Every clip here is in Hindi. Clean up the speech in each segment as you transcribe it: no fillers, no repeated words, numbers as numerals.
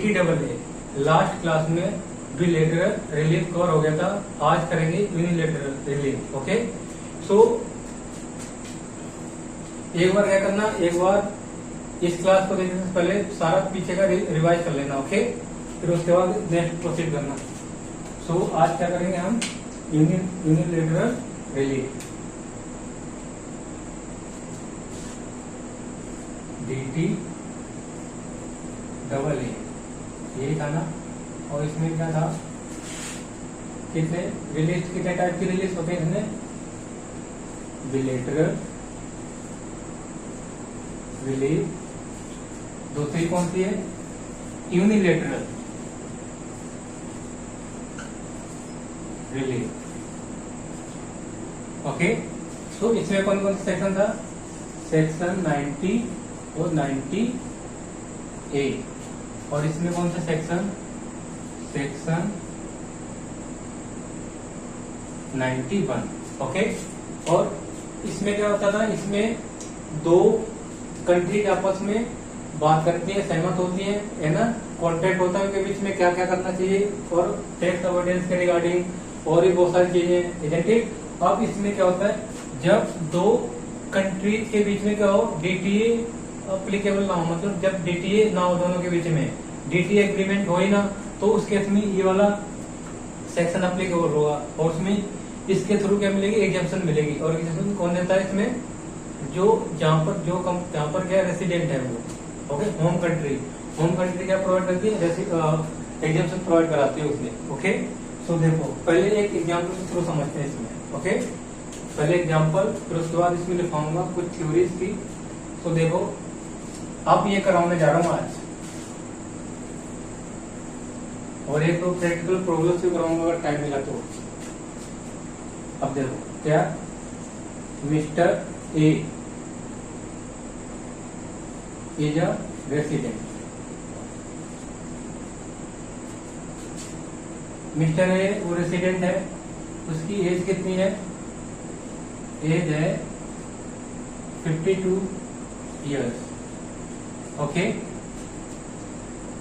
DTAA लास्ट क्लास में बिलेटरल रिलीफ कवर हो गया था, आज करेंगे यूनिलेटरल रिलीफ। ओके, सो एक बार क्या करना, एक बार इस क्लास को देखने से पहले सारा पीछे का रिवाइज कर लेना। ओके, फिर उसके बाद नेक्स्ट प्रोसीड करना। सो आज क्या करेंगे हम, यूनिलेटरल रिलीफ, DTAA यही था ना। और इसमें क्या था, कितने रिलीज, कितने टाइप की रिलीज होते हैं इसमें, बिलेटरल रिलीज, दूसरी कौन सी है, यूनिलेटरल रिलीज। ओके, सो इसमें कौन कौन सा सेक्शन था, सेक्शन 90 और 90A, और इसमें कौन सा सेक्शन, सेक्शन 91। ओके, और इसमें क्या होता था, इसमें दो कंट्री के आपस में बात करती है, सहमत होती है ना, कॉन्ट्रैक्ट होता है उनके बीच में क्या क्या करना चाहिए, और टैक्स अवॉइडेंस के रिगार्डिंग और भी बहुत सारी चीजें, इजंट इट। अब इसमें क्या होता है, जब दो कंट्रीज के बीच में क्या हो, DTA अप्लीकेबल ना हो, मतलब जब DTA ना हो दोनों के बीच में, DTA एग्रीमेंट हो ही ना, तो उस केस में ये वाला सेक्शन अप्लीकेबल होगा, और उसमें इसके थ्रू क्या मिलेगी, एग्जेम्पशन मिलेगी। और एग्जेम्पशन कौन देता है इसमें, जो जहाँ पर क्या रेसिडेंट है वो। ओके, होम कंट्री क्या प्रोवाइड करती है, एग्जेम्पशन प्रोवाइड कराती है उसमें। ओके, सो देखो पहले एक एग्जाम्पल के थ्रू समझते हैं इसमें। ओके, पहले एग्जाम्पल, फिर उसके बाद इसमें लिखाऊंगा कुछ थ्योरीज की। तो देखो, अब ये कराने जा रहा हूँ आज, और एक तो प्रैक्टिकल प्रॉब्लम्स भी कराऊंगा अगर टाइम मिला तो। अब देखो क्या, mister A is a resident, mister A वो रेसिडेंट है, उसकी एज कितनी है, एज है 52 इयर्स। ओके,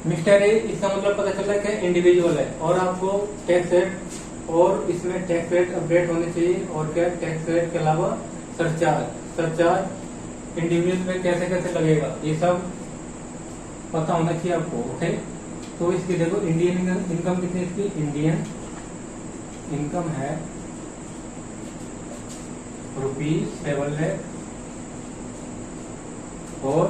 मिस्टर ए, इसका मतलब पता चल रहा है कि इंडिविजुअल है, और आपको टैक्स रेट, और इसमें टैक्स रेट अपडेट होने चाहिए, और क्या टैक्स रेट के अलावा सरचार्ज इंडिविजुअल में कैसे कैसे लगेगा, ये सब पता होना चाहिए आपको। ओके, तो इसकी देखो इंडियन इनकम कितनी, इसकी इंडियन इनकम है ₹7 लाख, और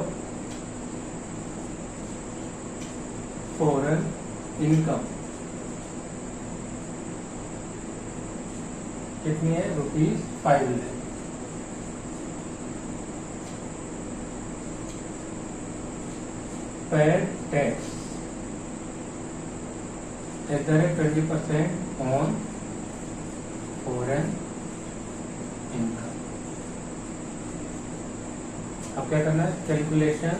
फॉरेन इनकम कितनी है, ₹5 lakh. Paid tax @20% on foreign income. अब क्या करना है, calculation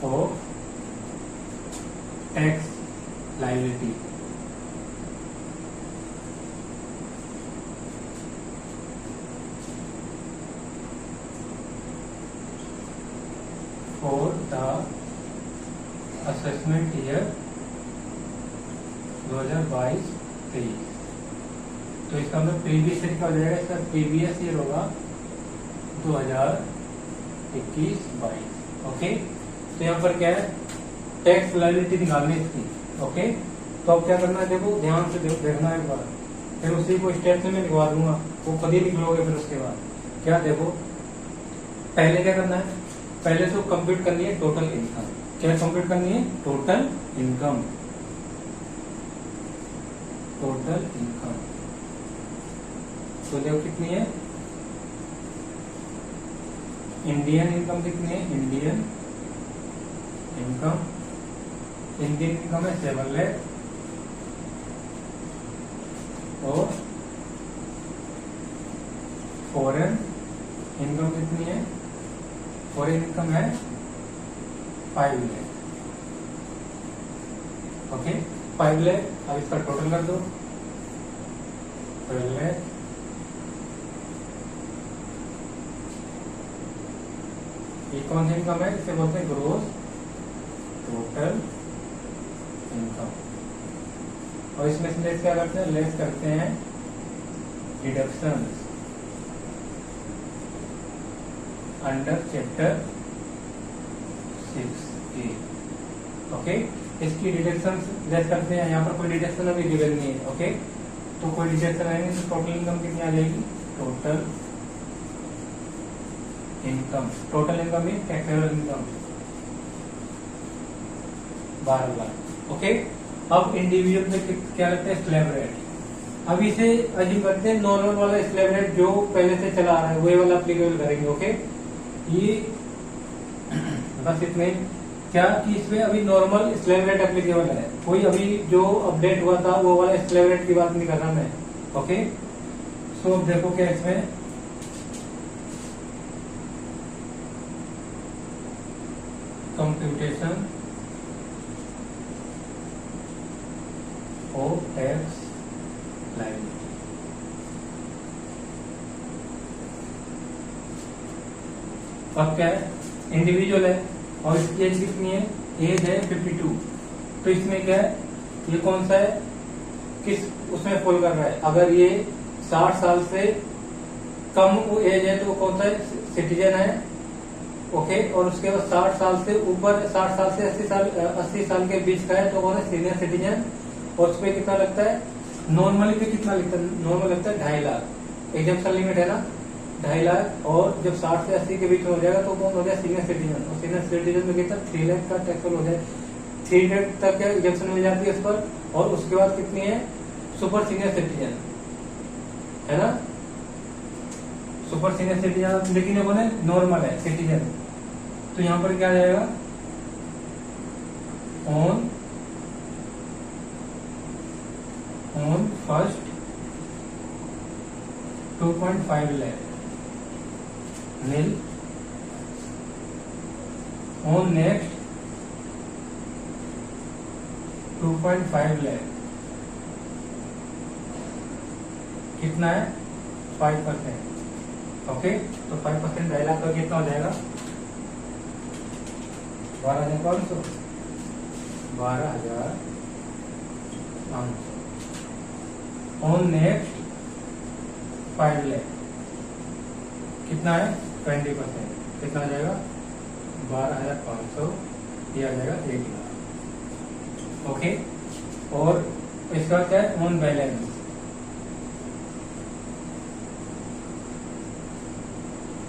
of tax liability, for the assessment year 2022-23। तो इसका मतलब प्रीवियस ईयर का हो जाएगा, इसका प्रीवियस ईयर होगा 2021-22। ओके, तो यहाँ पर क्या है, टैक्स लायबिलिटी निकालनी इसकी। ओके, तो अब क्या करना है, देखो ध्यान से देखना एक बार, फिर उसी को स्टेप से मैं लिखवा दूंगा, वो खुद ही लिख लोगे। फिर उसके बाद क्या, देखो पहले क्या करना है, पहले तो कंप्यूट करनी है टोटल इनकम। क्या कंप्यूट करनी है, टोटल इनकम, टोटल इनकम। तो देखो कितनी है, इंडियन इनकम कितनी है, इंडियन इनकम है 7 लाख, और फॉरेन इनकम कितनी है, फॉरेन इनकम है 5 लाख। ओके, 5 लाख। अब इसका टोटल कर दो, 12 लाख, ये कौन सी इनकम है, इसे बोलते हैं ग्रोस टोटल इनकम। और इसमें से लेस क्या करते हैं, लेस करते हैं deduction under chapter 6A। Okay, इसकी डिडक्शन लेस करते हैं। यहाँ पर कोई डिडक्शन अभी गिवन नहीं है। ओके, तो कोई डिडक्शन आएंगे तो टोटल इनकम कितनी आ जाएगी, टोटल इनकम, टोटल इनकम में टैक्सेबल इनकम 12 लाख। ओके, अब इंडिविजुअल में क्या लगता है, स्लैब रेट। अब इसे अजीम करते हैं नॉर्मल वाला स्लैब रेट जो पहले से चला आ रहा है वही वाला एप्लीकेबल करेंगे। ओके, ये बस इतने क्या कि इसमें अभी नॉर्मल स्लैब रेट एप्लीकेबल है, कोई अभी जो अपडेट हुआ था वो वाला स्लैब रेट की बात नहीं कर रहा मैं। ओके, सो अब देखो क्या इसमें कंप्यूटेशन ऑफ टैक्स लायबिलिटी। अब क्या है, इंडिविजुअल है और इसकी एज कितनी है, एज है 52। तो इसमें क्या है, ये कौन सा है, किस उसमें फॉल कर रहा है। अगर ये 60 साल से कम एज है तो वो कौन सा है, सिटीजन है। ओके, और उसके बाद 60 साल से ऊपर, 60 साल से 80 साल के बीच का है तो कौन है, सीनियर सिटीजन। और उस पर कितना लगता है, नॉर्मली पे कितना लगता है, नॉर्मल लगता है 2.5 लाख। एग्जाम्पशन लिमिट है ना 2.5 लाख, और जब 60 से 80 के बीच में हो जाएगा तो कौन हो जाए, सीनियर सिटीजन। और सीनियर सिटीजन में कितना 3 लाख का टैक्सेबल हो जाए, 3 लाख तक एग्जाम्पशन मिल जाती है उस पर। और उसके बाद कितनी है, सुपर सीनियर सिटीजन है ना, सुपर सीनियर सिटीजन, लेकिन ये बोले नॉर्मल है सिटीजन। तो यहां पर क्या आ जाएगा, on first 2.5 lakh nil, on next 2.5 lakh कितना है, 5%। ओके, तो 5% 2.5 लाख का कितना हो जाएगा, 12,500, 12,500। ऑन नेक्स्ट 5 लाख कितना है, 20%, कितना आ जाएगा, 12,500, ये आ जाएगा 1 लाख। ओके, और इसका क्या है, ऑन बैलेंस,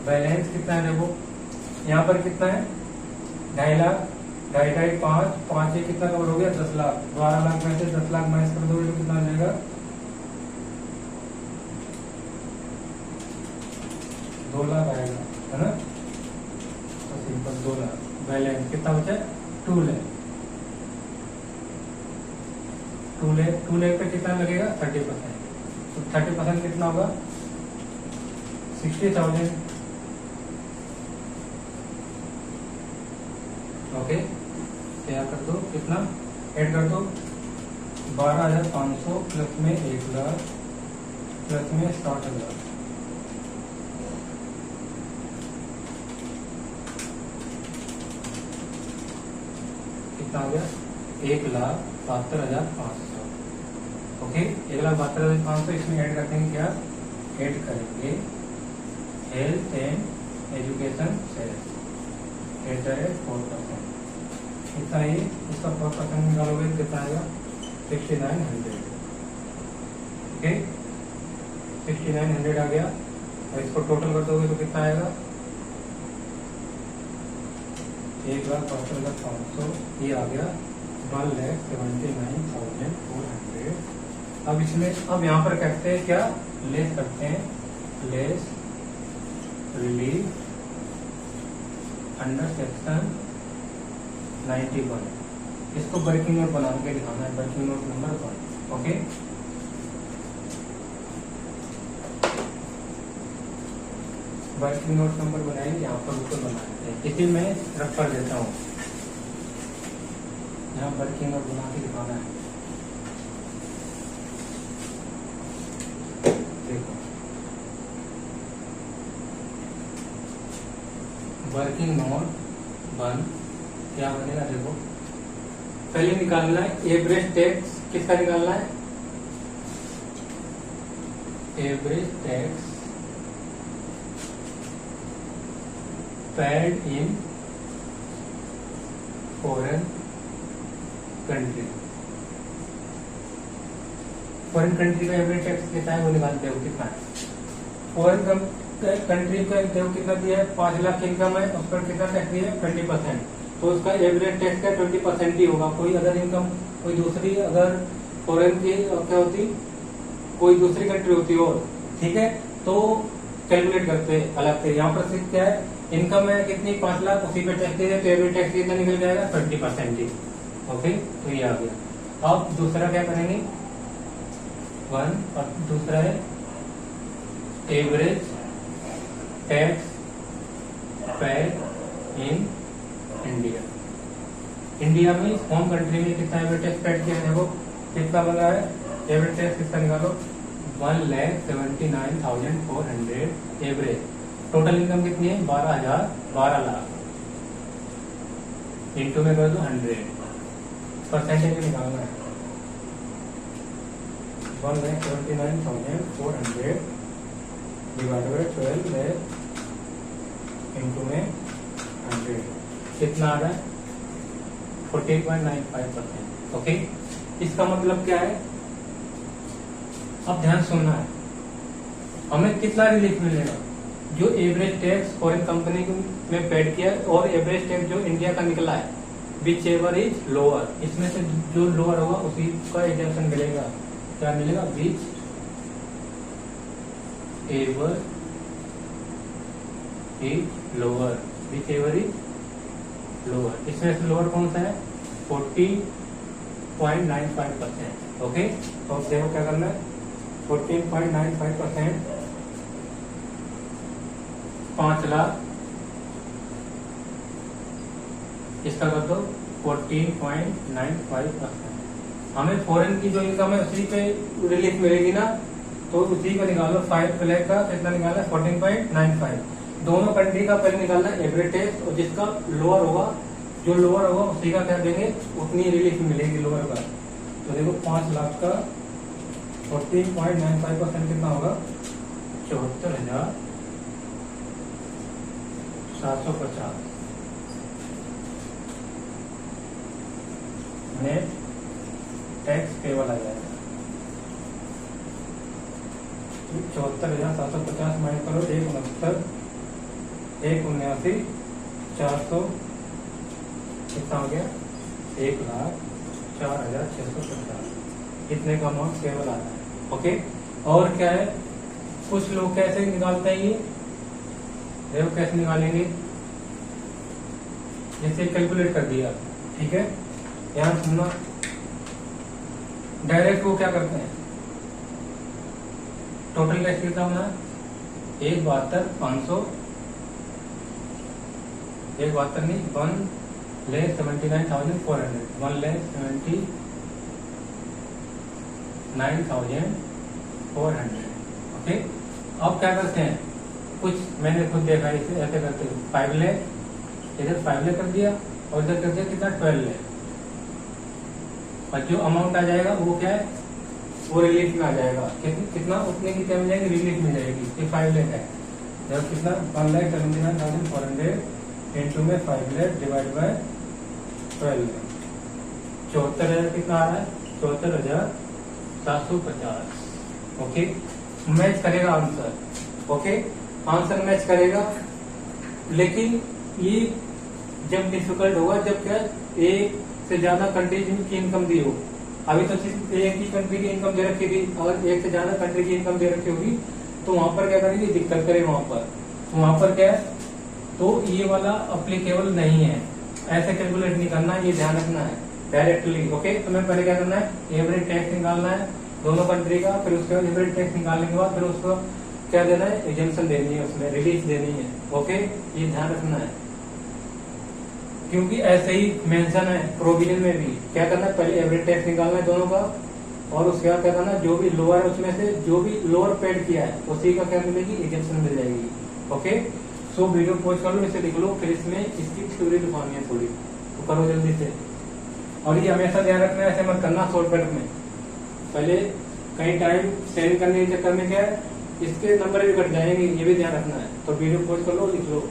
बैलेंस कितना है, देखो यहाँ पर कितना है, 2.5 लाख, 2.5, 5, 5 कितना कवर हो गया, 10 लाख। 12 लाख में से 10 लाख माइनस कर दोगे तो कितना आ जाएगा, 2 लाख आएगा, है ना। तो सिंपल 2 लाख। बैलेंस कितना बचा, 2 लाख। 2 लाख पे कितना लगेगा, 30%। तो 30% कितना होगा, 60,000। ओके, क्या कर दो, कितना ऐड कर दो, 12,500 प्लस में 1 लाख प्लस में 60,000, कितना हो गया, 1,72,500। ओके, 1,72,500 इसमें ऐड कर देंगे, क्या ऐड करेंगे, हेल्थ एंड एजुकेशन सेस @4%। कितना ये, इसका 4% निकालोगे कितना आएगा, 6,900। ओके, 6,900 आ गया। और इसको टोटल कर दोगे तो कितना आएगा, 1,72,500, ये आ गया 1,79,400। अब इसमें, अब यहाँ पर करते हैं क्या, लेस करते हैं, लेस रिलीफ अंडर सेक्शन 91। इसको वर्किंग नोट बना के दिखाना है, working note number 1। Okay, working note number बनाएंगे, यहाँ पर उसको बनाते हैं, इसी में रख कर देता हूँ, यहाँ वर्किंग नोट बना के दिखाना है। देखो वर्किंग नोट 1 क्या बनेगा, देखो पहले निकालना है एवरेज टैक्स, किसका निकालना है? Average tax paid in foreign country. Foreign country का एवरेज टैक्स कितना है वो निकालते हो, कितना है? फॉरेन कंट्री का देखो कितना दिया है, 5 लाख इनकम है, उस पर कितना टैक्स दिया है? 20%। तो उसका एवरेज टैक्स का 20% ही होगा। कोई अदर इनकम, कोई दूसरी अगर फॉरेन की क्या होती, कोई दूसरी कंट्री होती और, ठीक है, तो कैलकुलेट करते अलग से। यहाँ पर सिर्फ क्या है, इनकम है कितनी, 5 लाख, उसी पे टैक्स दे, तो एवरेज टैक्स कितना निकल जाएगा? 20% ही। ओके, तो ये आ गया। अब दूसरा क्या करेंगे, 1, और दूसरा है average tax paid in India. India में होम कंट्री में कितना एवरेज टैक्स पेड किया है, देखो कितना बन रहा है एवरेज टैक्स, कितना निकालो, 1,79,400 एवरेज। टोटल इनकम कितनी है? 12 लाख इंटू में कर दो 100, परसेंटेज निकालना है। 1,79,400 डिवाइड बाय 12 इंटू में 100, कितना आ रहा है? 14.95%। ओके, इसका मतलब क्या है? अब ध्यान सुनना है, हमें कितना रिलीफ मिलेगा? जो एवरेज टैक्स फॉरेन कंपनी में पेड किया और एवरेज टैक्स जो इंडिया का निकला है, विच एवर इज लोअर, इसमें से जो लोअर होगा उसी का एग्जाम्पशन मिलेगा। क्या मिलेगा? Which ever is lower, which ever is lower. इसमें से लोअर कौन सा है? 14.95%। ओके, तो देखो क्या करना है, 14.95%, 5 लाख, इसका कर दो 14.95%। हमें फॉरेन की जो इनकम है उसी पे रिलीफ मिलेगी ना, तो उसी को निकालो। 5 लाख का कितना निकालना है? 14.95। दोनों कंट्री का पहले निकालना है एवरेज टैक्स, और जिसका लोअर होगा, जो लोअर होगा उसी का क्या देंगे, उतनी रिलीफ मिलेगी लोअर का। तो देखो 5 लाख का 14.95% कितना होगा? 74,750 नेट टैक्स पेबल आ जाएगा। 74,750 माइनस करो 169,400, कितना हो गया? 1,04,650। इतने का अमाउंट केवल आ रहा है। ओके, और क्या है, कुछ लोग कैसे निकालते हैं ये, देखो कैसे निकालेंगे, जैसे कैलकुलेट कर दिया, ठीक है, यहाँ सुनना, डायरेक्ट वो क्या करते हैं, टोटल टैक्स कितना होना है? 1,72,500, 1,72 नहीं, 1,79,400, 1,79,400। ओके, अब क्या करते हैं, कुछ मैंने खुद देखा इसे ऐसे करते हैं, 5 लाख, इधर 5 लाख कर दिया और इधर कर दिया कितना? 12 लाख। और जो अमाउंट आ जाएगा वो क्या है, वो रिलीफ में आ जाएगा। कितना? उतने की क्या मिल जाएगी? रिलीफ मिल जाएगी। ये 5 लाख है, जब कितना? 1,79,400 इंटू में 5 लाख डिवाइड बाय 12 लाख, 74,000 कितना आ रहा है? 74,750। ओके, मैच करेगा आंसर। ओके, आंसर मैच करेगा, लेकिन ये जब डिफिकल्ट होगा जब क्या एक से ज्यादा कंट्रीज की इनकम दी हो। अभी तो सिर्फ एक ही कंट्री की इनकम दे रखी थी, अगर एक से ज्यादा कंट्री की इनकम दे रखी होगी तो वहां पर क्या करेंगे? दिक्कत करे वहां पर। तो वहां पर क्या है, तो ये वाला अप्लीकेबल नहीं है, ऐसे कैलकुलेट नहीं करना, ये ध्यान रखना है डायरेक्टली। ओके, तो मैं पहले क्या करना है, एवरेज टैक्स निकालना है दोनों कंट्री का, फिर उसके बाद एवरेज टैक्स निकालने के बाद फिर उसको क्या देना है? एग्जेम्पशन देनी है, उसमें रिलीफ देनी है। ओके, ये ध्यान रखना है, क्योंकि ऐसे ही मेंशन है प्रोविजन में भी। क्या करना है, पहले एवरेज टैक्स निकालना है दोनों का, और उसके बाद क्या करना है, जो भी लोअर है उसमें से जो भी लोअर पेड किया है उसी का क्या मिलेगी? एग्जेम्पशन मिल जाएगी। ओके, सो वीडियो पॉज कर लो, इसे लिख लो, फिर इसमें इसकी थ्योरी लिखवानी है थोड़ी, तो करो जल्दी से। और ये हमेशा ध्यान रखना है, ऐसे मत करना शॉर्टकट में। पहले कहीं टाइम सेंड करने के चक्कर में क्या है, इसके नंबर भी कट जाएंगे, ये भी ध्यान रखना है। तो वीडियो पॉज कर लो, लिख लो।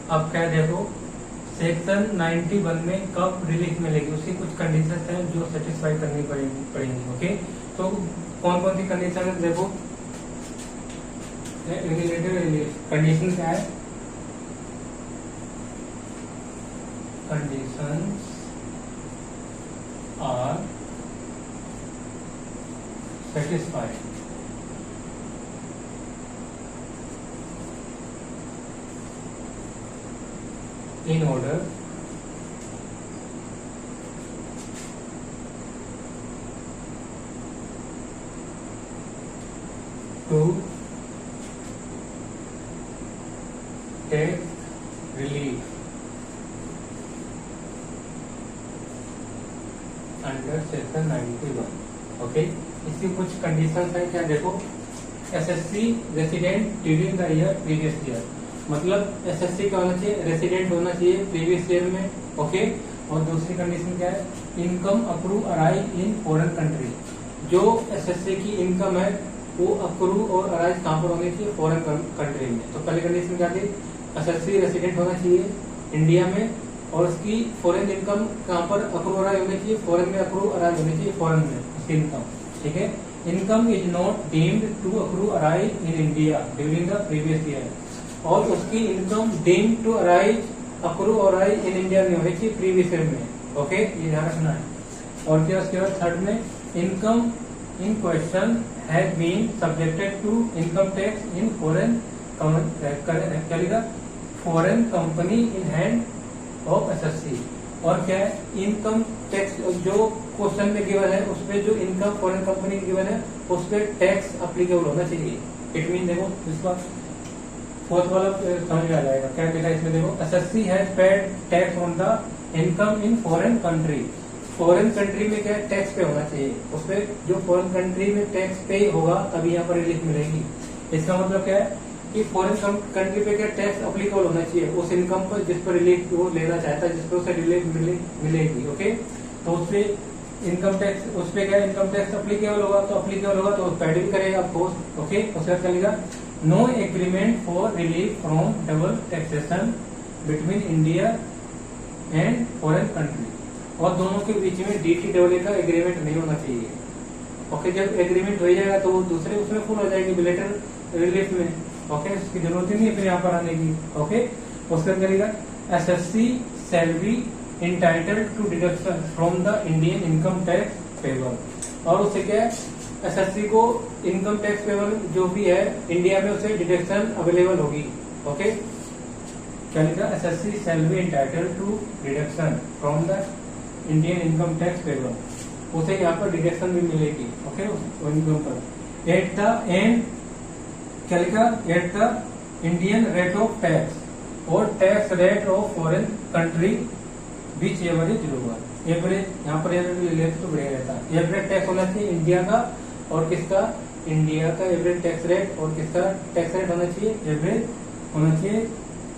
अब क्या देखो, सेक्शन 91 में कब रिलीफ मिलेगी, उसकी कुछ कंडीशंस हैं जो सेटिस्फाई करनी पड़ेंगी। ओके, तो कौन कौन सी कंडीशन है देखो। रिलेटेड रिलीफ कंडीशन क्या है, conditions are satisfied in order to take relief under section 91। Okay, इसकी कुछ कंडीशंस है क्या देखो। Assessee resident during the year previous year, मतलब एसएससी का होना चाहिए, रेसिडेंट होना चाहिए प्रीवियस ईयर में। ओके, और दूसरी कंडीशन क्या है, income accrue arrive in foreign country. जो एसएससी की इनकम है वो अक्रू और अराइव कहाँ पर होनी चाहिए, फॉरेन कंट्री में। तो पहली कंडीशन क्या थी, एसएससी रेसिडेंट होना चाहिए इंडिया में, और उसकी फॉरेन इनकम कहाँ पर अक्रू अराइव होनी चाहिए, फॉरेन में अक्रू अराइव होनी चाहिए, फॉरेन में उसकी इनकम। ठीक है, income is not deemed to accrue arrive in India during the previous year, और उसकी income deemed to arrive accrue और अराइव इन इंडिया नहीं होनी चाहिए प्रीवियस ईयर में। ओके, ये ध्यान रखना है। और क्या उसके बाद थर्ड में, income in question has been subjected to income tax in foreign, क्या लिखा, foreign company in hand of assessee. और क्या है, इनकम टैक्स जो क्वेश्चन में गिवन है उसमें जो इनकम फॉरेन कंपनी की गिवन है उस पर टैक्स अप्लीकेबल होना चाहिए। इट मीन देखो इसका फोर्थ वाला समझ में आ जाएगा क्या लिखा है इसमें। देखो, SSC has paid tax on the income in foreign country. Foreign country में क्या टैक्स पे होना चाहिए, उसपे जो फॉरेन कंट्री में टैक्स पे होगा तभी यहाँ पर रिलीफ मिलेगी। इसका मतलब क्या है कि फॉरेन कंट्री पे क्या टैक्स अप्लीकेबल होना चाहिए उस इनकम पर जिस पर रिलीफ वो लेना चाहता है, जिस पर उसे रिलीफ मिलेगी। ओके, तो उसपे इनकम टैक्स, उसपे क्या इनकम टैक्स अप्लीकेबल होगा, तो अप्लीकेबल होगा तो पेड भी करेगा ऑफकोर्स। ओके, उसके बाद चलेगा, no agreement for relief from double taxation between India and foreign country, और दोनों के बीच में DTAA का एग्रीमेंट नहीं होना चाहिए। ओके, जब एग्रीमेंट हो जाएगा तो वो दूसरे उसमें फुल हो जाएगी बिलेटरल रिलीफ में। ओके, उसकी जरूरत ही नहीं है फिर यहाँ पर आने की। ओके, उसके बाद करेगा, assessee shall be entitled to deduction from the Indian income tax payable, और उसे क्या है, एसएससी को इनकम टैक्स पेबल जो भी है इंडिया में उसे डिडक्शन अवेलेबल होगी। ओके, क्या लिखा, SSC shall be entitled to deduction from the Indian income tax payable, उसे यहाँ पर डिडक्शन भी मिलेगी। ओके, इनकम पर एट द एंड, क्या लिखा, at the Indian rate of tax और tax rate of foreign country whichever is lower. Average यहाँ पर एवरेज तो बढ़िया रहता है। एवरेज टैक्स होना चाहिए इंडिया का, और किसका, इंडिया का एवरेज टैक्स रेट, और किसका टैक्स रेट होना चाहिए, एवरेज होना चाहिए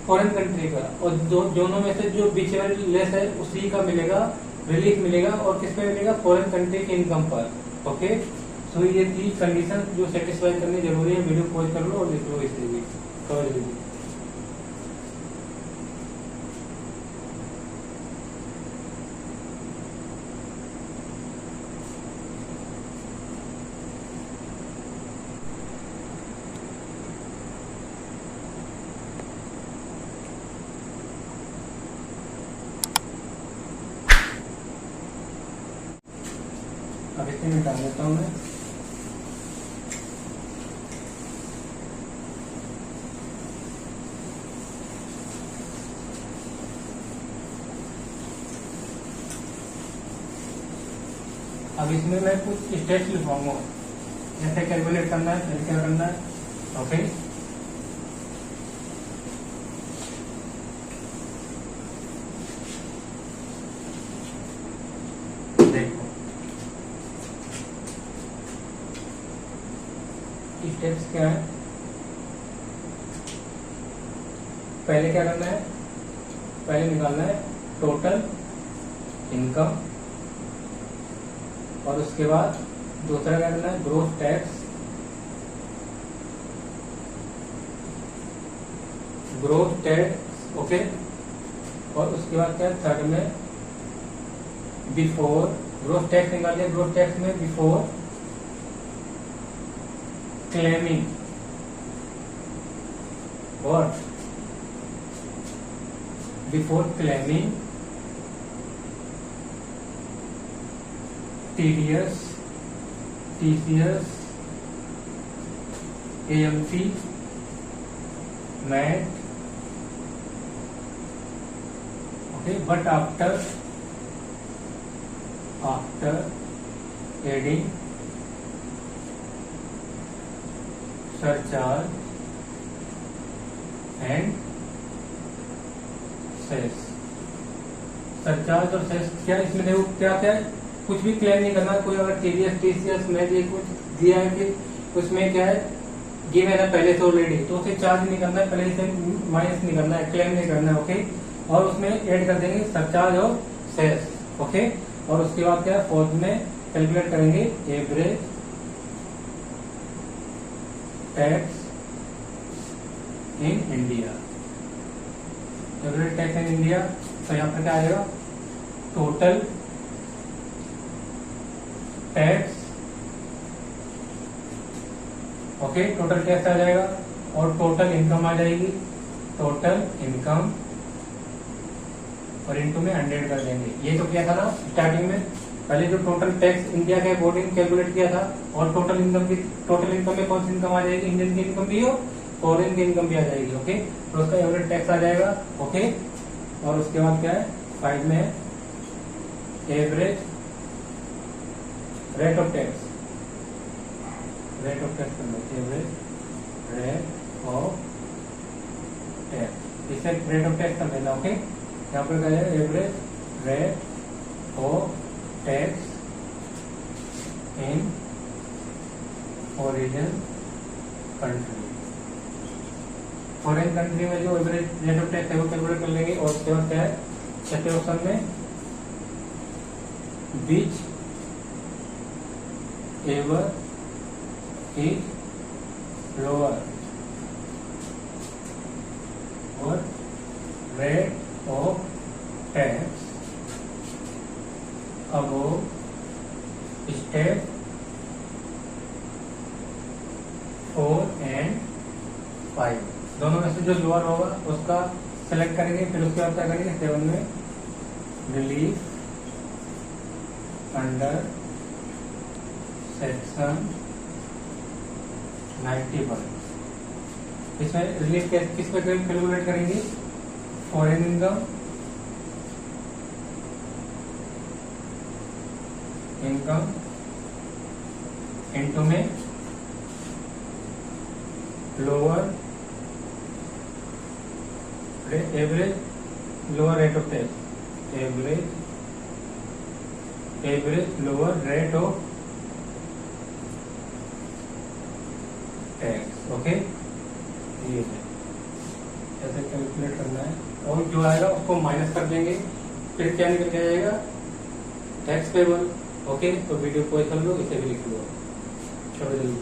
फॉरेन कंट्री का, और दोनों में से जो विच एवर लेस है उसी का मिलेगा रिलीफ मिलेगा, और किस पे मिलेगा, फॉरेन कंट्री की इनकम पर। ओके, सो ये 3 कंडीशन जो सेटिस्फाई करनी जरूरी है। वीडियो पॉज कर लो और लिख लो इसे भी, कवर लीजिए। अब इसे मिटा देता हूँ मैं। अब इसमें मैं कुछ स्टेप्स लिखवाऊंगा, जैसे कैलकुलेट करना है, फिर क्या करना है। ओके, देखो स्टेप्स क्या है। पहले क्या करना है, पहले निकालना है टोटल इनकम, और उसके बाद दूसरा क्या करना है, growth tax, growth tax. Okay, और उसके बाद क्या थर्ड में बिफोर ग्रोथ टैक्स निकाल लिया, ग्रोथ टैक्स में बिफोर क्लेमिंग और before claiming TDS, TCS, AMC, MAT, okay, but after adding surcharge and cess. Surcharge और सेस क्या, इसमें देखो क्या क्या है, कुछ भी क्लेम नहीं करना। कोई अगर TDS, TCS में ये कुछ दिया है कि उसमें क्या है, गिव है ना पहले से ऑलरेडी, तो उसे चार्ज नहीं करना है, पहले से माइनस नहीं करना है, क्लेम नहीं करना है। ओके, और उसमें ऐड कर देंगे सरचार्ज और सेस। ओके, और उसके बाद क्या है, फोर्थ में कैलकुलेट करेंगे average tax in India. Average tax in India, तो यहाँ पर क्या आएगा, total tax. Okay, total tax आ जाएगा और टोटल इनकम आ जाएगी, टोटल इनकम, और इनटू में 100 कर देंगे। ये तो क्या था ना स्टार्टिंग में, पहले जो टोटल टैक्स इंडिया के अकॉर्डिंग कैलकुलेट किया था, और टोटल इनकम की, टोटल इनकम में कौन सी इनकम आ जाएगी, इंडियन की इनकम भी हो, फॉरेन की इनकम भी आ जाएगी। ओके, तो उसका एवरेज टैक्स आ जाएगा। ओके, और उसके बाद क्या है, 5 में है average rate of tax, rate of tax करना, एवरेज रेट ऑफ टैक्स, इसे रेट ऑफ टैक्स कर देना। ओके, यहाँ पर क्या है, average rate of tax in origin country. Foreign country में जो एवरेज रेट ऑफ टैक्स है वो कैलकुलेट कर लेंगे। और उसके बाद क्या है, छठे ऑप्शन में बीच एवर इज लोअर और rate of tax above step 4 and 5, दोनों में से जो लोअर होगा उसका सेलेक्ट करेंगे। फिर उसके बाद क्या करेंगे, 7 में रिलीफ अंडर सेक्शन 91। इसमें रिलीफ किस पे कैलकुलेट करेंगे, फॉरेन इनकम, इनकम इनटू में lower average lower rate of tax, average lower rate of tax. Okay, ये है, ऐसे कैलकुलेट करना है, और जो आएगा उसको माइनस कर देंगे। फिर क्या निकल के आएगा, टैक्स पेबल। ओके, तो वीडियो को कर लो, इसे भी लिख लो, छोड़ जल्दी।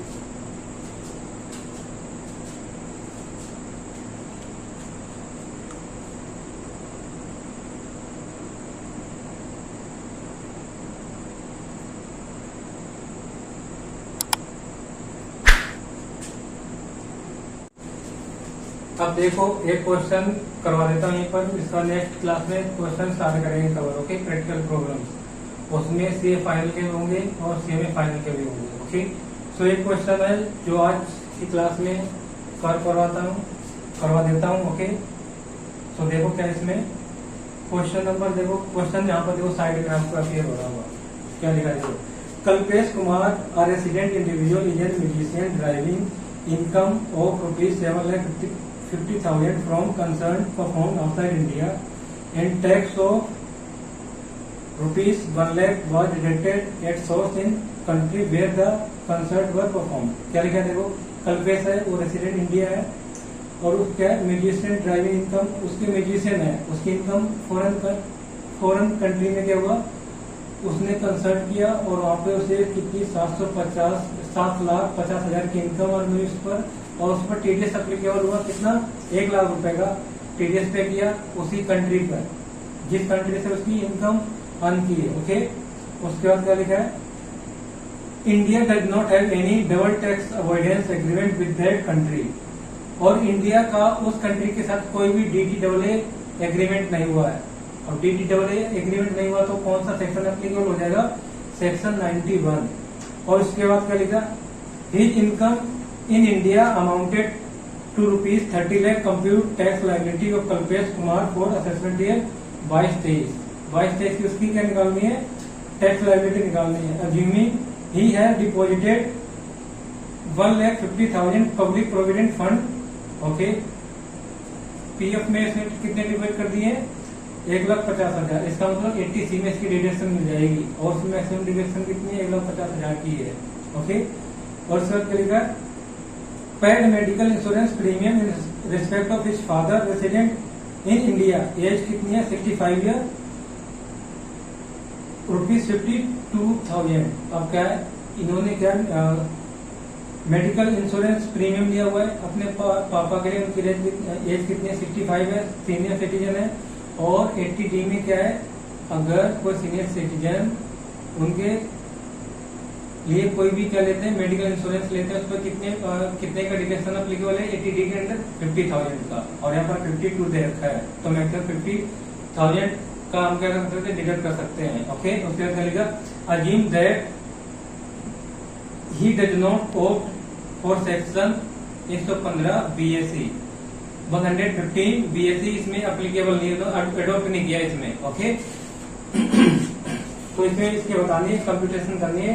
अब देखो एक क्वेश्चन करवा देता हूँ यहीं पर, इसका नेक्स्ट क्लास में क्वेश्चन स्टार्ट करेंगे कवर। ओके, प्रैक्टिकल प्रॉब्लम्स, उसमें सीए फाइनल के होंगे और सीए में फाइनल के भी होंगे। ओके, सो एक क्वेश्चन है जो आज की क्लास में करवा देता हूँ। ओके, सो देखो क्या इसमें क्वेश्चन नंबर, देखो क्वेश्चन यहाँ पर देखो साइड ग्राफ पर अपीयर हो रहा होगा, क्या लिखा है, Kalpesh Kumar, a resident individual, is a musician driving income of rupees 7,50,000 from concert performed outside India, and tax of rupees 1 lakh was deducted at source in country where the concert were performed. क्या लिखा है देखो, कल्पेश है वो रेसिडेंट इंडिया है और उसका म्यूजिशियन ड्राइविंग इनकम, उसके म्यूजिशियन है, उसकी इनकम फॉरेन कंट्री में क्या हुआ, उसने कंसर्ट किया और वहाँ पे उसे कितनी 7,50,000 की इनकम और मिली उस पर, और उस पर टीडीएस एप्लीकेबल हुआ कितना, 1 लाख रुपए का टीडीएस पे किया उसी कंट्री पर, जिस कंट्री से उसकी इनकम अर्न की है। ओके, उसके बाद क्या लिखा है, India does not have any double tax avoidance agreement with that country, और इंडिया का उस कंट्री के साथ कोई भी DDAA एग्रीमेंट नहीं हुआ है। अब DDAA एग्रीमेंट नहीं हुआ तो कौन सा सेक्शन एप्लीकेबल हो जाएगा, सेक्शन 91। और उसके बाद क्या लिखा, his income in India amounted to rupees 30 lakh, compute tax liability of Kalpesh Kumar for assessment year 22-23 की उसकी क्या निकालनी है, टैक्स लायबिलिटी निकालनी है। Assuming he has deposited 1,50,000 public provident fund. Okay, PF में इसने कितने डिपॉजिट कर दिए, 1,50,000, इसका मतलब 80C में इसकी डिडक्शन मिल जाएगी, और उसमें मैक्सिमम डिडक्शन कितनी है, 1,50,000 की है। ओके, और उसके बाद क्या लिखा, paid medical insurance premium in respect of his father resident in India, age कितनी है, 65 ईयर, ₹52,000। अब क्या है, इन्होंने क्या मेडिकल इंश्योरेंस प्रीमियम लिया हुआ है अपने पापा के लिए, उनकी एज कितनी है, 65 है, सीनियर सिटीजन है। और 80D में क्या है, अगर कोई सीनियर सिटीजन उनके लिए कोई भी क्या लेते हैं, मेडिकल इंश्योरेंस लेते हैं, उस पर कितने का डिडक्शन एप्लीकेबल है, 80D के अंदर 50,000 का, और यहाँ पर 52 दे रखा है, तो मैक्सिमम 50,000 का हम क्या कर सकते हैं, डिडक्ट कर सकते हैं। ओके, उसके बाद लिखा, assume that he does not opt for section 115 BAC, 115 BAC इसमें एप्लीकेबल नहीं है, तो अडोप्ट नहीं किया इसमें। ओके, तो इसमें इसके बतानी है, कंप्यूटेशन करनी है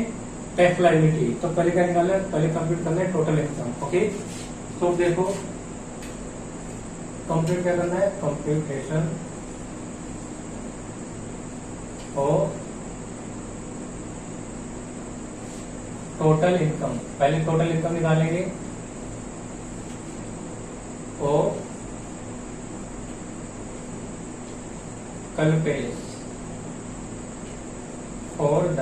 टैक्स लायबिलिटी। तो पहले क्या निकालना है, पहले कंप्यूट करना है टोटल इनकम। ओके, तो देखो कंप्यूट क्या करना है, कंप्यूटेशन और टोटल इनकम। पहले टोटल इनकम निकालेंगे और Kalpesh for the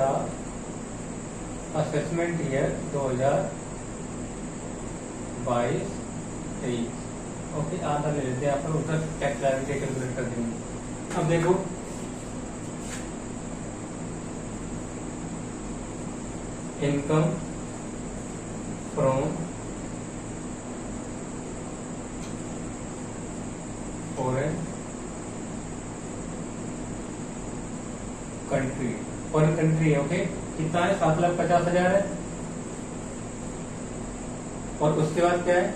assessment year 2022-23। Okay, आधा ले लेते हैं, आप उधर टैक्स लायबिलिटी कैलकुलेट कर देंगे। अब देखो income from foreign country, foreign country है। ओके, कितना है, 7,50,000 है। और उसके बाद क्या है,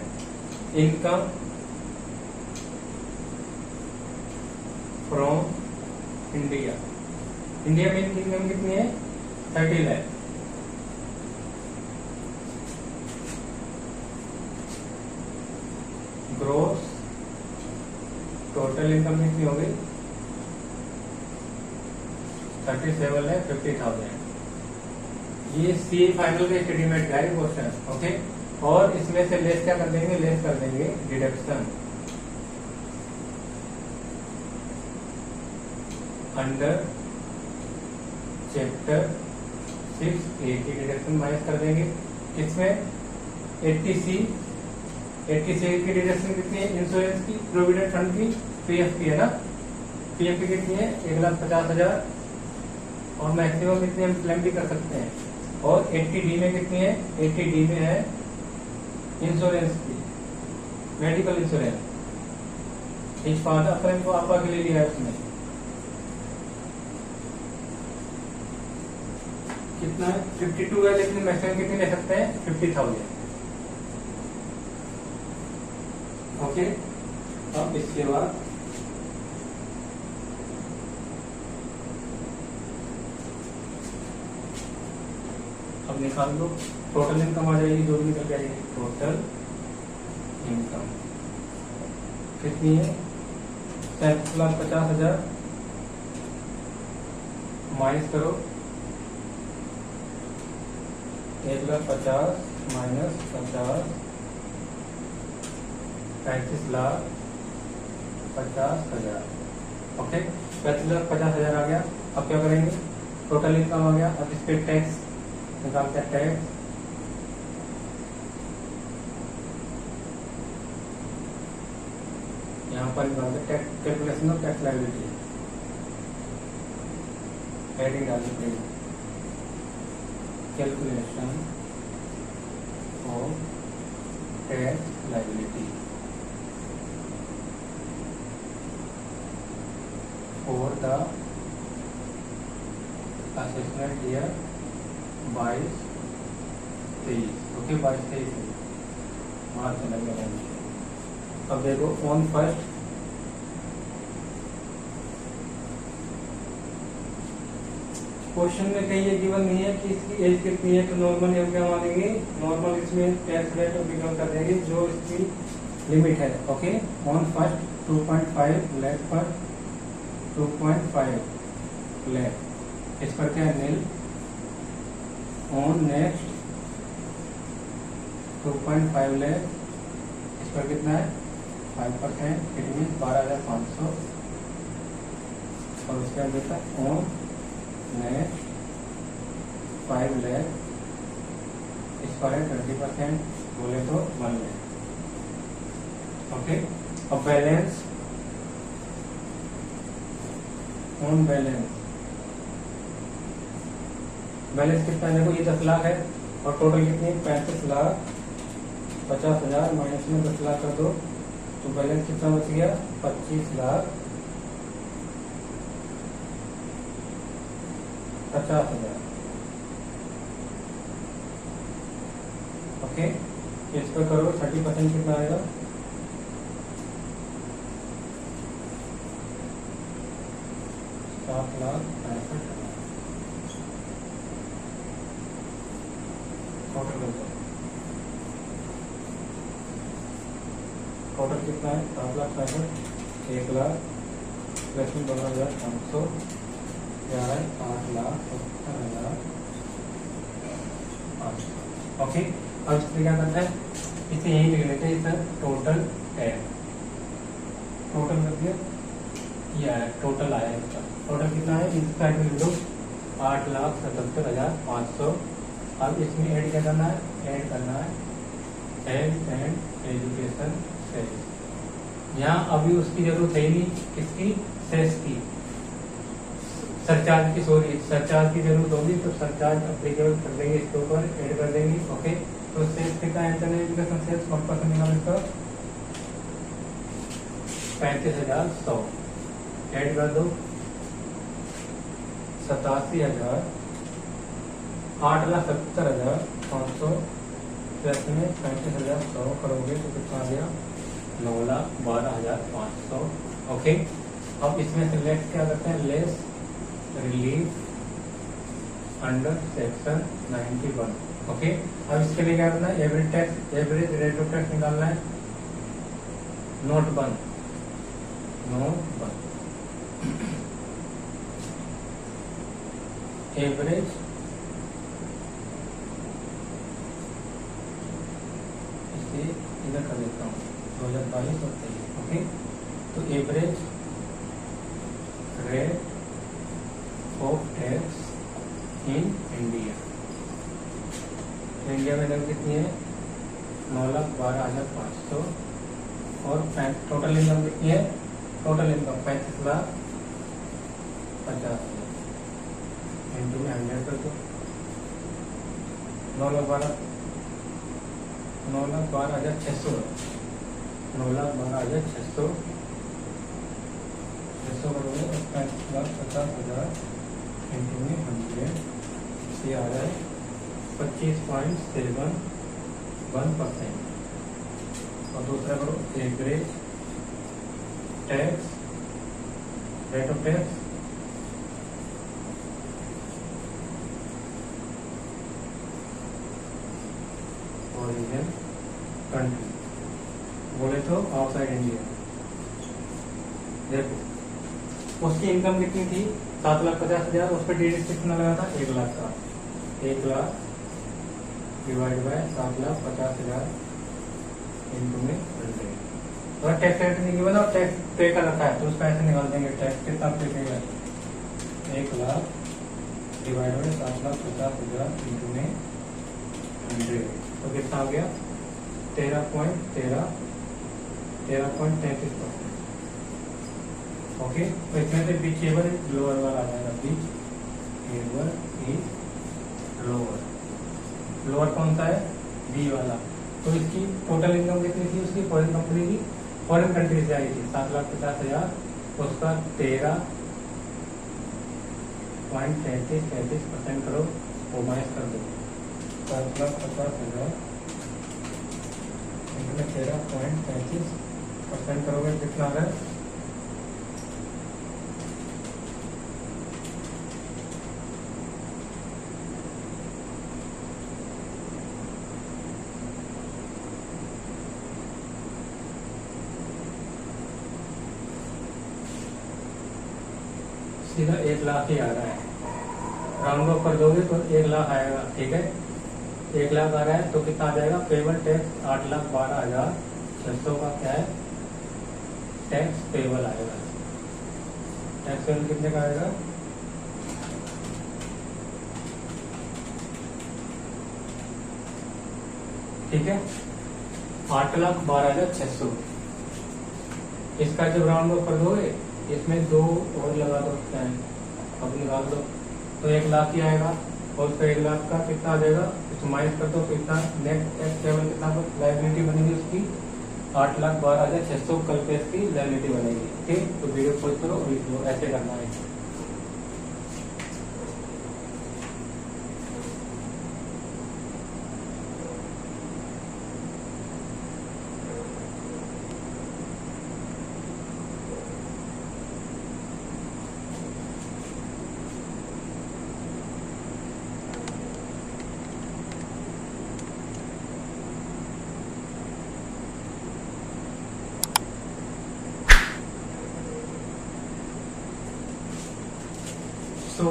इनकम फ्रॉम इंडिया, इंडिया में इनकम कितनी है, 30 लाख। ग्रोस टोटल इनकम कितनी हो गई, 37,50,000। ये सी फाइनल का एस्टिमेट का है क्वेश्चन। ओके, और इसमें से लेस क्या कर देंगे, लेस कर देंगे डिडक्शन अंडर चैप्टर 6A की डिडक्शन माइनस कर देंगे। इसमें 80C की डिडक्शन कितनी है, इंश्योरेंस की, प्रोविडेंट फंड की, पीएफ की है ना, पीएफ की कितनी है, 1,50,000, और मैक्सिमम कितनी हम क्लेम भी कर सकते हैं। और 80D में कितनी है, 80D में है इंश्योरेंस की, मेडिकल इंश्योरेंस, इस फादर अपने को आपा के लिए लिया है, उसमें कितना है, 52 है, लेकिन मैक्सिमम कितनी ले सकते हैं, 50,000। ओके, अब इसके बाद अब निकाल लो, टोटल इनकम आ जाएगी, जो भी निकल जाएगी। टोटल इनकम कितनी है? 7,50,000 माइनस करो 1,50,000 माइनस 50, 35,50,000। ओके, 35,50,000 आ गया। अब क्या करेंगे? टोटल इनकम आ गया। अब इस पे टैक्स निकालते हैं। टैक्स यहाँ पर निकालते हैं tax, calculation of tax liability, heading डालनी पड़ेगी, calculation of tax liability for the assessment year 22-23। Okay, 22-23 मार्च में लगेगा। अब देखो ऑन फर्स्ट क्वेश्चन में कहीं ये गिवन नहीं है कि इसकी एज कितनी है, तो नॉर्मल एज क्या मानेंगे? नॉर्मल इसमें टैक्स रेट बिकम कर देंगे जो इसकी लिमिट है। ओके, ऑन फर्स्ट 2.5 लाख पर 2.5 लाख, इस पर क्या है? नील। ऑन नेक्स्ट 2.5 लाख, इस पर कितना है? 5%, इट मीन 12,500। और उसके बाद देता है ऑन नेक्स्ट 5 लाख, इस पर है 20%, बोले तो 1 लाख। ओके, अब बैलेंस ऑन बैलेंस, बैलेंस कितना है? देखो ये 10 लाख है और टोटल कितनी है? 35,50,000 माइनस में 10 लाख कर दो तो बैलेंस कितना बच गया? 25,50,000। ओके, इस पर करो 30% कितना आएगा? 7,65,000। टोटल कितना है? 7,65,000, 1,00,000 प्लस में 12,500, क्या है? 8,70,500। ओके, अब इसमें क्या करता है? इसे यही लिख लेते हैं, इसे टोटल है। टोटल कर दिया, ये आया टोटल आया इसका। टोटल कितना है? इस साइड में लिख दो 8,77,500। अब इसमें ऐड क्या करना है? ऐड करना है हेल्थ एंड एजुकेशन सेस। यहाँ अभी उसकी जरूरत है ही नहीं, किसकी? सेस की, सरचार्ज की, सॉरी सरचार्ज की जरूरत होगी तो सरचार्ज अप्लीकेबल कर देंगे, इसके ऊपर ऐड कर देंगे। ओके, तो सेस कितना है? एजुकेशन सेस 1% निकाल इसका 35,100, ऐड कर दो 87,000, 8,70,500 प्लस में 35,100 करोगे तो कितना आ गया? 9,12,500। ओके, अब इसमें से लेस क्या करते हैं? Less relief under section 91। Okay, अब इसके लिए क्या करना है? Average tax, average rate of tax निकालना है। नोट 1 एवरेज इधर कर देता हूँ 2022 और 23। ओके, तो average rate of tax in India, India में दर कितनी है? 9,12,500 और टोटल इनकम कितनी है? टोटल इनकम 35,50,000 इंटू में 100 कर दो 9,12,600 9,12,600 करोगे 35,50,000 इंटू में 100, ये आ रहा है 25.71%। और दूसरा करो average tax, rate of tax country, बोले तो आउटसाइड इंडिया। देखो उसकी इनकम कितनी थी 7,50,000, उस पर डीडक्ट कितना लगा था 1 लाख का। 1 लाख डिवाइड बाय 7,50,000 इंटू में 100। अगर टैक्स रेट नहीं गिवन और टैक्स पे कर रखा है तो उसका ऐसे निकाल देंगे, टैक्स कितना पे करेगा 1 लाख डिवाइड बाय 7,50,000 इंटू में 100, तो कितना हो गया 13.33%। ओके, तो इसमें से बीच केवल लोअर वाला आ जाएगा, बीच केवल इज लोअर। लोअर कौन सा है बी वाला। तो इसकी टोटल इनकम कितनी थी उसकी फॉरेन कंपनी की, फॉरेन कंट्री से आई थी 7,50,000, उसका 13.33% करो, वो माइनस कर दो 7,50,000 इसमें 13.33% करोगे कितना है 1 लाख ही आ रहा है। राउंड ऑफ कर दोगे तो 1 लाख आएगा, ठीक है 1 लाख आ रहा है तो कितना आ जाएगा पेबल टैक्स 8,12,600 का क्या है टैक्स पेबल आएगा। टैक्स पेबल कितने का आएगा ठीक है 8,12,600। इसका जब राउंड ऑफ कर दोगे इसमें 2 और लगा दो, अब निकाल दो तो 1 लाख ही आएगा, और उसका 1 लाख का कितना आ जाएगा इसको माइनस कर दो, कितना नेट टैक्स पेबल कितना लायबिलिटी बनेगी उसकी 8,12,600 कल पे इसकी लायबिलिटी बनेगी। ठीक, तो वीडियो पोस्ट करो और इसको ऐसे करना है। So,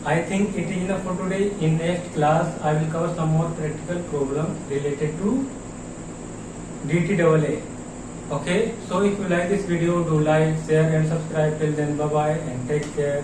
I think it is enough for today. In next class, I will cover some more practical problems related to DTAA. Okay, so if you like this video, do like, share and subscribe. Till then, bye bye and take care.